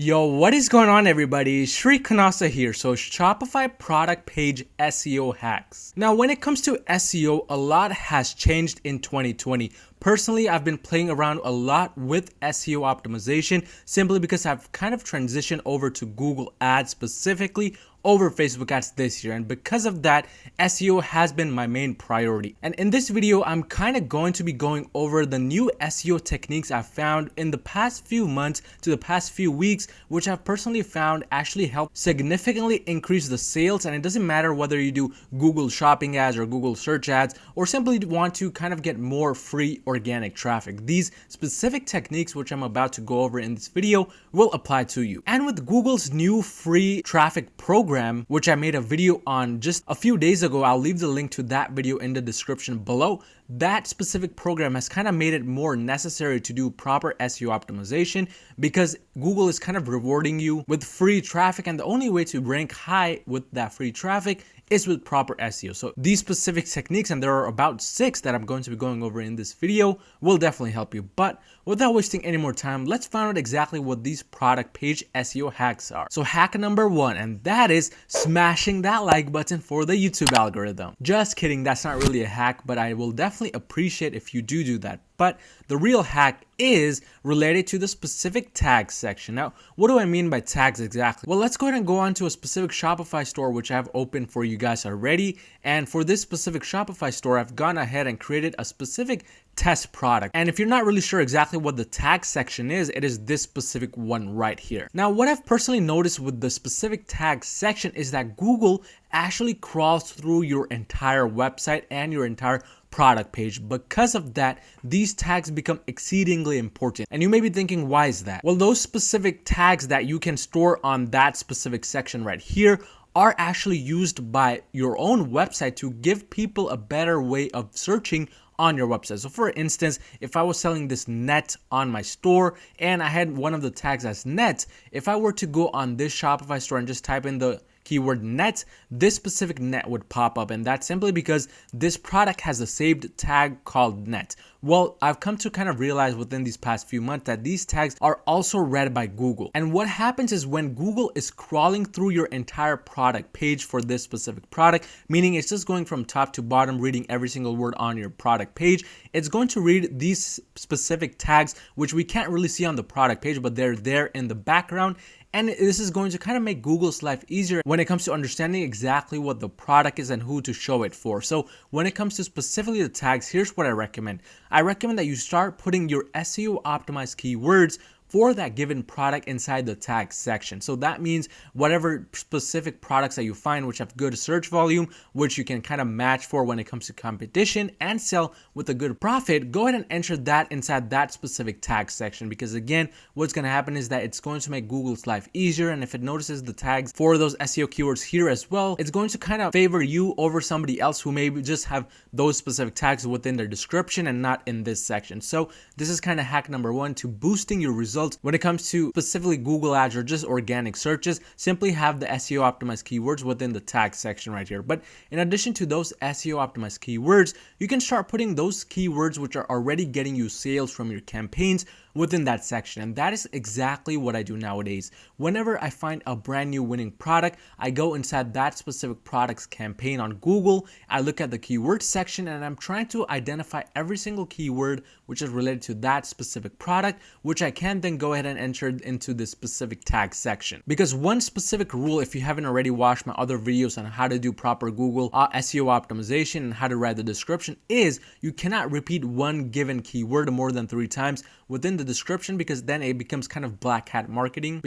Yo, what is going on everybody? Shri Kanase here. So Shopify product page SEO hacks. Now when it comes to SEO, a lot has changed in 2020. Personally, I've been playing around a lot with SEO optimization simply because I've kind of transitioned over to Google Ads specifically over Facebook ads this year, and because of that, SEO has been my main priority. And in this video, I'm kind of going to be going over the new SEO techniques I've found in the past few months to the past few weeks, which I've personally found actually help significantly increase the sales. And it doesn't matter whether you do Google shopping ads or Google search ads, or simply want to kind of get more free organic traffic. These specific techniques, which I'm about to go over in this video, will apply to you. And with Google's new free traffic program, which I made a video on just a few days ago, I'll leave the link to that video in the description below. That specific program has kind of made it more necessary to do proper SEO optimization because Google is kind of rewarding you with free traffic, and the only way to rank high with that free traffic is with proper SEO. So these specific techniques, and there are about 6 that I'm going to be going over in this video, will definitely help you. But without wasting any more time, let's find out exactly what these product page SEO hacks are. So hack number 1, and that is smashing that like button for the YouTube algorithm. Just kidding, that's not really a hack, but I will definitely appreciate if you do that. But the real hack is related to the specific tags section. Now, what do I mean by tags exactly? Well, let's go ahead and go on to a specific Shopify store, which I have opened for you guys already. And for this specific Shopify store, I've gone ahead and created a specific test product. And if you're not really sure exactly what the tag section is, it is this specific one right here. Now, what I've personally noticed with the specific tag section is that Google actually crawls through your entire website and your entire product page. Because of that, these tags become exceedingly important. And you may be thinking, why is that? Well, those specific tags that you can store on that specific section right here are actually used by your own website to give people a better way of searching on your website. So for instance, if I was selling this net on my store and I had one of the tags as net, if I were to go on this Shopify store and just type in the keyword net, this specific net would pop up, and that's simply because this product has a saved tag called net. Well, I've come to kind of realize within these past few months that these tags are also read by Google. And what happens is when Google is crawling through your entire product page for this specific product, meaning it's just going from top to bottom, reading every single word on your product page, it's going to read these specific tags, which we can't really see on the product page, but they're there in the background. And this is going to kind of make Google's life easier when it comes to understanding exactly what the product is and who to show it for. So when it comes to specifically the tags, here's what I recommend. I recommend that you start putting your SEO optimized keywords for that given product inside the tag section. So that means whatever specific products that you find which have good search volume, which you can kind of match for when it comes to competition and sell with a good profit, go ahead and enter that inside that specific tag section, because again, what's going to happen is that it's going to make Google's life easier, and if it notices the tags for those SEO keywords here as well, it's going to kind of favor you over somebody else who maybe just have those specific tags within their description and not in this section. So this is kind of hack number 1 to boosting your results when it comes to specifically Google ads or just organic searches. Simply have the SEO optimized keywords within the tag section right here. But in addition to those SEO optimized keywords, you can start putting those keywords which are already getting you sales from your campaigns within that section. And that is exactly what I do nowadays. Whenever I find a brand new winning product, I go inside that specific product's campaign on Google, I look at the keyword section, and I'm trying to identify every single keyword which is related to that specific product, which I can then go ahead and enter into this specific tag section. Because one specific rule, if you haven't already watched my other videos on how to do proper Google SEO optimization and how to write the description, is you cannot repeat one given keyword more than 3 times within the description, because then it becomes kind of black hat marketing,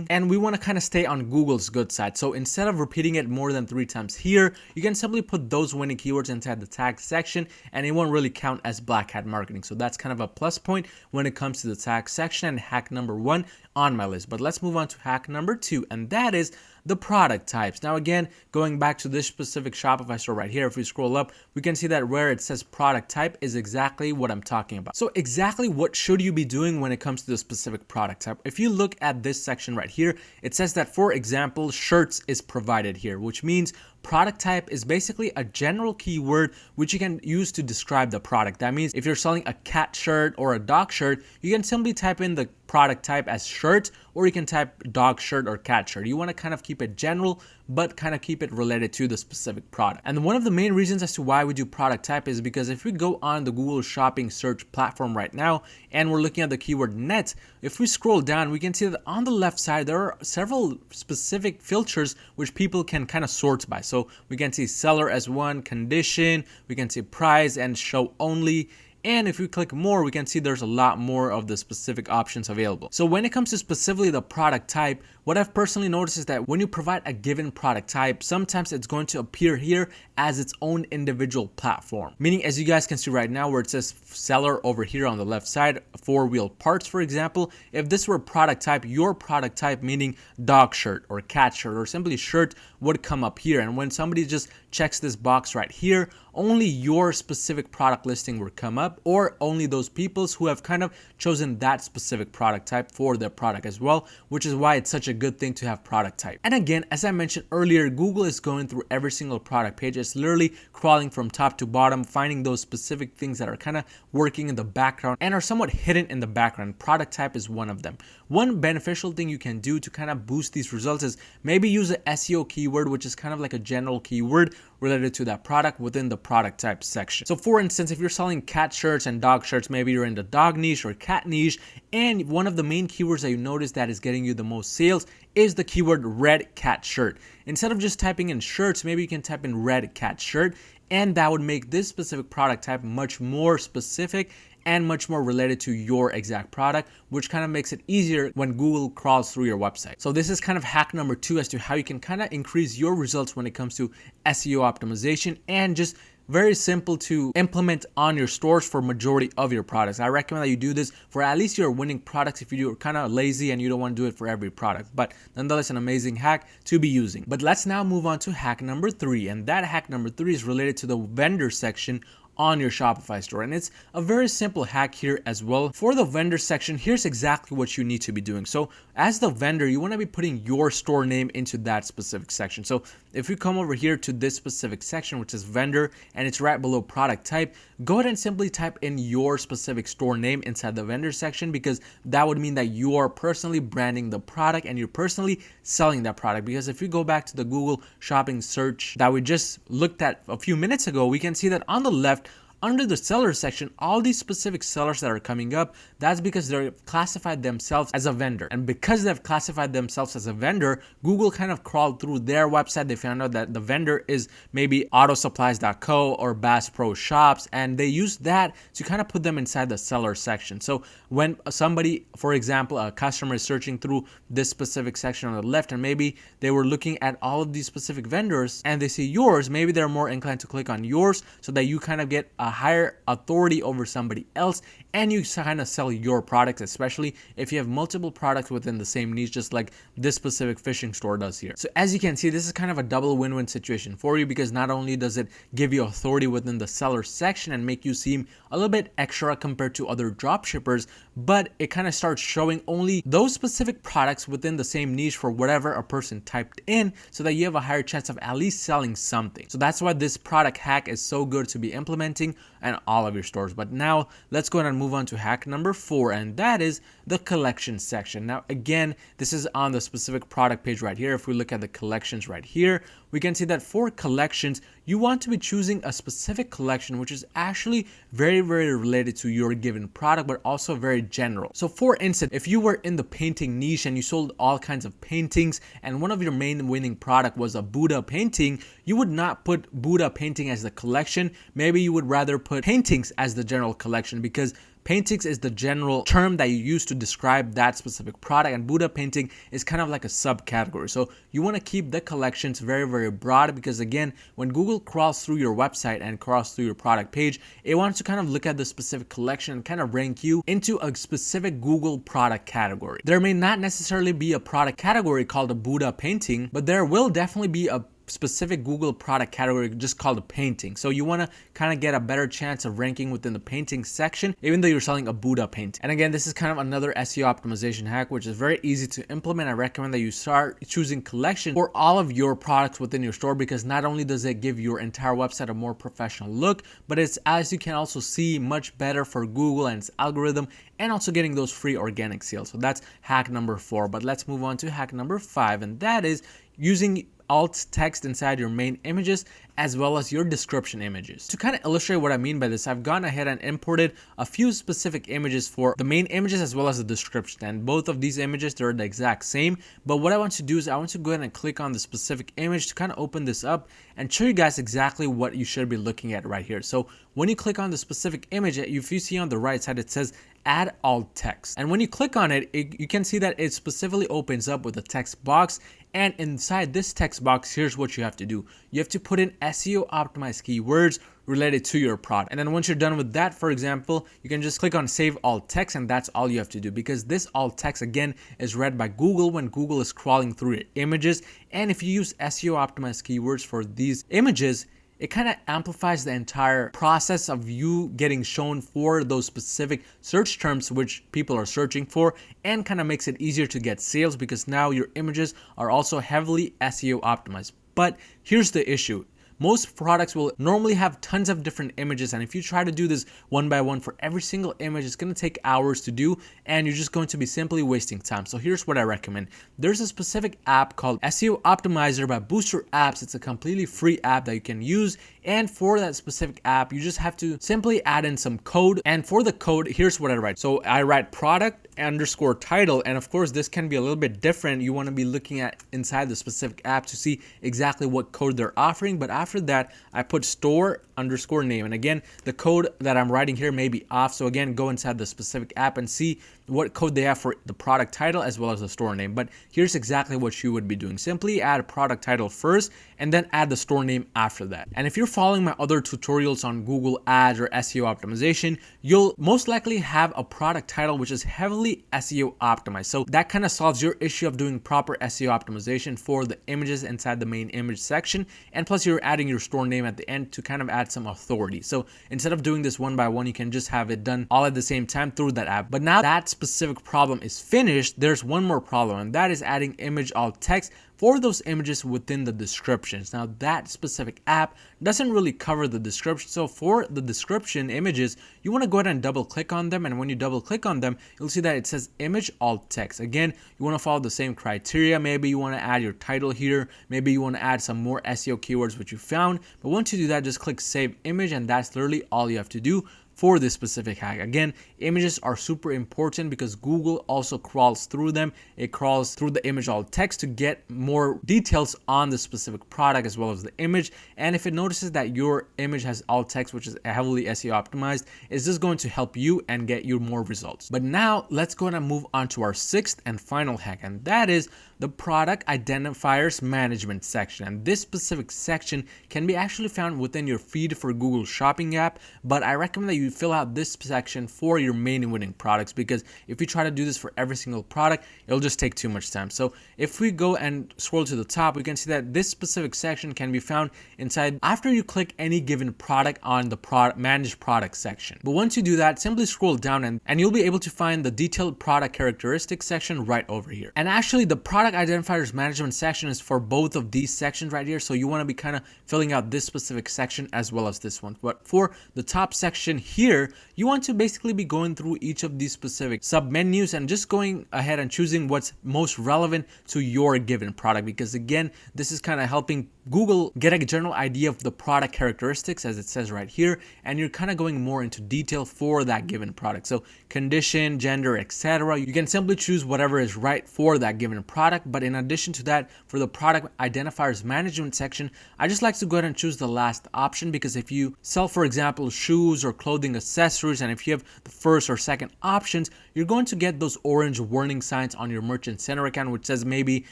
and we want to kind of stay on Google's good side. So instead of repeating it more than 3 times here, you can simply put those winning keywords inside the tag section and it won't really count as black hat marketing. So that's kind of a plus point when it comes to the tag section and hack number 1 on my list. But let's move on to hack number 2, and that is the product types. Now again, going back to this specific Shopify store right here, if we scroll up, we can see that where it says product type is exactly what I'm talking about. So exactly what should you be doing when it comes to the specific product type? If you look at this section right here, it says that, for example, shirts is provided here, which means product type is basically a general keyword which you can use to describe the product. That means if you're selling a cat shirt or a dog shirt, you can simply type in the product type as shirt, or you can type dog shirt or cat shirt. You want to kind of keep it general, but kind of keep it related to the specific product. And one of the main reasons as to why we do product type is because if we go on the Google Shopping search platform right now and we're looking at the keyword net, if we scroll down, we can see that on the left side there are several specific filters which people can kind of sort by. So we can see seller as one, condition, we can see price and show only. And if we click more, we can see there's a lot more of the specific options available. So when it comes to specifically the product type, what I've personally noticed is that when you provide a given product type, sometimes it's going to appear here as its own individual platform. Meaning, as you guys can see right now where it says seller over here on the left side, 4-wheel parts, for example, if this were product type, your product type, meaning dog shirt or cat shirt or simply shirt, would come up here. And when somebody just checks this box right here, only your specific product listing will come up, or only those people who have kind of chosen that specific product type for their product as well, which is why it's such a good thing to have product type. And again, as I mentioned earlier, Google is going through every single product page. It's literally crawling from top to bottom, finding those specific things that are kind of working in the background and are somewhat hidden in the background. Product type is one of them. One beneficial thing you can do to kind of boost these results is maybe use an SEO keyword, which is kind of like a general keyword related to that product within the product type section. So for instance, if you're selling cat shirts and dog shirts, maybe you're in the dog niche or cat niche, and one of the main keywords that you notice that is getting you the most sales is the keyword red cat shirt. Instead of just typing in shirts, maybe you can type in red cat shirt, and that would make this specific product type much more specific and much more related to your exact product, which kind of makes it easier when Google crawls through your website. So this is kind of hack number 2 as to how you can kind of increase your results when it comes to SEO optimization, and just very simple to implement on your stores for majority of your products. I recommend that you do this for at least your winning products if you're kind of lazy and you don't want to do it for every product, but nonetheless an amazing hack to be using. But let's now move on to hack number 3, and that hack number 3 is related to the vendor section on your Shopify store. And it's a very simple hack here as well. For the vendor section, here's exactly what you need to be doing. So as the vendor, you want to be putting your store name into that specific section. So if you come over here to this specific section, which is vendor, and it's right below product type, go ahead and simply type in your specific store name inside the vendor section, because that would mean that you are personally branding the product and you're personally selling that product. Because if you go back to the Google Shopping search that we just looked at a few minutes ago, we can see that on the left, under the seller section, all these specific sellers that are coming up, that's because they're classified themselves as a vendor. And because they've classified themselves as a vendor, Google kind of crawled through their website. They found out that the vendor is maybe autosupplies.co or Bass Pro Shops, and they used that to kind of put them inside the seller section. So when somebody, for example, a customer is searching through this specific section on the left, and maybe they were looking at all of these specific vendors and they see yours, maybe they're more inclined to click on yours so that you kind of get a higher authority over somebody else, and you kind of sell your products, especially if you have multiple products within the same niche, just like this specific fishing store does here. So as you can see, this is kind of a double win-win situation for you, because not only does it give you authority within the seller section and make you seem a little bit extra compared to other drop shippers, but it kind of starts showing only those specific products within the same niche for whatever a person typed in, so that you have a higher chance of at least selling something. So that's why this product hack is so good to be implementing and all of your stores. But now let's go ahead and move on to hack number 4, and that is the collection section. Now again, this is on the specific product page right here. If we look at the collections right here, we can see that for collections, you want to be choosing a specific collection which is actually very, very related to your given product, but also very general. So for instance, if you were in the painting niche and you sold all kinds of paintings, and one of your main winning product was a Buddha painting, you would not put Buddha painting as the collection. Maybe you would rather put paintings as the general collection, because paintings is the general term that you use to describe that specific product, and Buddha painting is kind of like a subcategory. So you want to keep the collections very, very broad, because again, when Google crawls through your website and crawls through your product page, it wants to kind of look at the specific collection and kind of rank you into a specific Google product category. There may not necessarily be a product category called a Buddha painting, but there will definitely be a specific Google product category just called a painting. So you want to kind of get a better chance of ranking within the painting section, even though you're selling a Buddha painting. And again, this is kind of another SEO optimization hack, which is very easy to implement. I recommend that you start choosing collection for all of your products within your store, because not only does it give your entire website a more professional look, but it's, as you can also see, much better for Google and its algorithm, and also getting those free organic sales. So that's hack number 4. But let's move on to hack number 5, and that is using alt text inside your main images as well as your description images. To kind of illustrate what I mean by this, I've gone ahead and imported a few specific images for the main images as well as the description, and both of these images, they're the exact same. But what I want to do is I want to go ahead and click on the specific image to kind of open this up and show you guys exactly what you should be looking at right here. So when you click on the specific image, if you see on the right side, it says add alt text, and when you click on it, you can see that it specifically opens up with a text box. And inside this text box, here's what you have to do. You have to put in SEO optimized keywords related to your product. And then once you're done with that, for example, you can just click on save alt text, and that's all you have to do, because this alt text again is read by Google when Google is crawling through your images. And if you use SEO optimized keywords for these images, it kind of amplifies the entire process of you getting shown for those specific search terms which people are searching for, and kind of makes it easier to get sales because now your images are also heavily SEO optimized. But here's the issue. Most products will normally have tons of different images, and if you try to do this one by one for every single image, it's going to take hours to do, and you're just going to be simply wasting time. So here's what I recommend. There's a specific app called SEO Optimizer by Booster Apps. It's a completely free app that you can use, and for that specific app, you just have to simply add in some code. And for the code, here's what I write. So I write product underscore title, and of course this can be a little bit different. You want to be looking at inside the specific app to see exactly what code they're offering. But after that, I put store underscore name, and again, the code that I'm writing here may be off, so again, go inside the specific app and see what code they have for the product title as well as the store name. But here's exactly what you would be doing. Simply add a product title first and then add the store name after that. And if you're following my other tutorials on Google Ads or SEO optimization, you'll most likely have a product title which is heavily SEO optimized. So that kind of solves your issue of doing proper SEO optimization for the images inside the main image section. And plus you're adding your store name at the end to kind of add some authority. So instead of doing this one by one, you can just have it done all at the same time through that app. But now that specific problem is finished, there's one more problem, and that is adding image alt text for those images within the descriptions. Now that specific app doesn't really cover the description. So for the description images, you want to go ahead and double click on them, and when you double click on them, you'll see that it says image alt text. Again, you want to follow the same criteria. Maybe you want to add your title here, maybe you want to add some more SEO keywords which you found. But once you do that, just click save image, and that's literally all you have to do for this specific hack. Again, images are super important because Google also crawls through them. It crawls through the image alt text to get more details on the specific product as well as the image. And if it notices that your image has alt text, which is heavily SEO optimized, it's just going to help you and get you more results. But now let's go ahead and move on to our 6th and final hack, and that is the product identifiers management section. And this specific section can be actually found within your feed for Google Shopping app, but I recommend that you fill out this section for your main winning products, because if you try to do this for every single product, it'll just take too much time. So if we go and scroll to the top, we can see that this specific section can be found inside after you click any given product on the manage product section. But once you do that, simply scroll down and you'll be able to find the detailed product characteristics section right over here. And actually the product identifiers management section is for both of these sections right here. So you want to be kind of filling out this specific section as well as this one. But for the top section here, you want to basically be going through each of these specific sub menus and just going ahead and choosing what's most relevant to your given product, because again, this is kind of helping Google get a general idea of the product characteristics as it says right here, and you're kind of going more into detail for that given product. So condition, gender, etc. You can simply choose whatever is right for that given product. But in addition to that, for the product identifiers management section, I just like to go ahead and choose the last option, because if you sell, for example, shoes or clothing clothing, accessories, and if you have the first or second options, you're going to get those orange warning signs on your merchant center account, which says maybe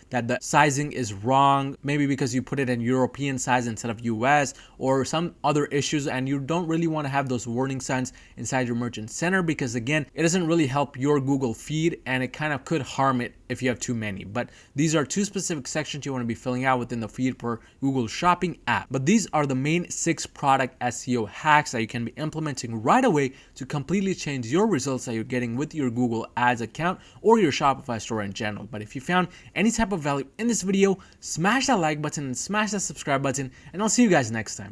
that the sizing is wrong, maybe because you put it in European size instead of US, or some other issues, and you don't really want to have those warning signs inside your merchant center, because again, it doesn't really help your Google feed and it kind of could harm it if you have too many. But these are two specific sections you want to be filling out within the feed for Google Shopping app. But these are the main 6 product SEO hacks that you can be implementing right away to completely change your results that you're getting with your Google Ads account or your Shopify store in general. But if you found any type of value in this video, smash that like button and smash that subscribe button, and I'll see you guys next time.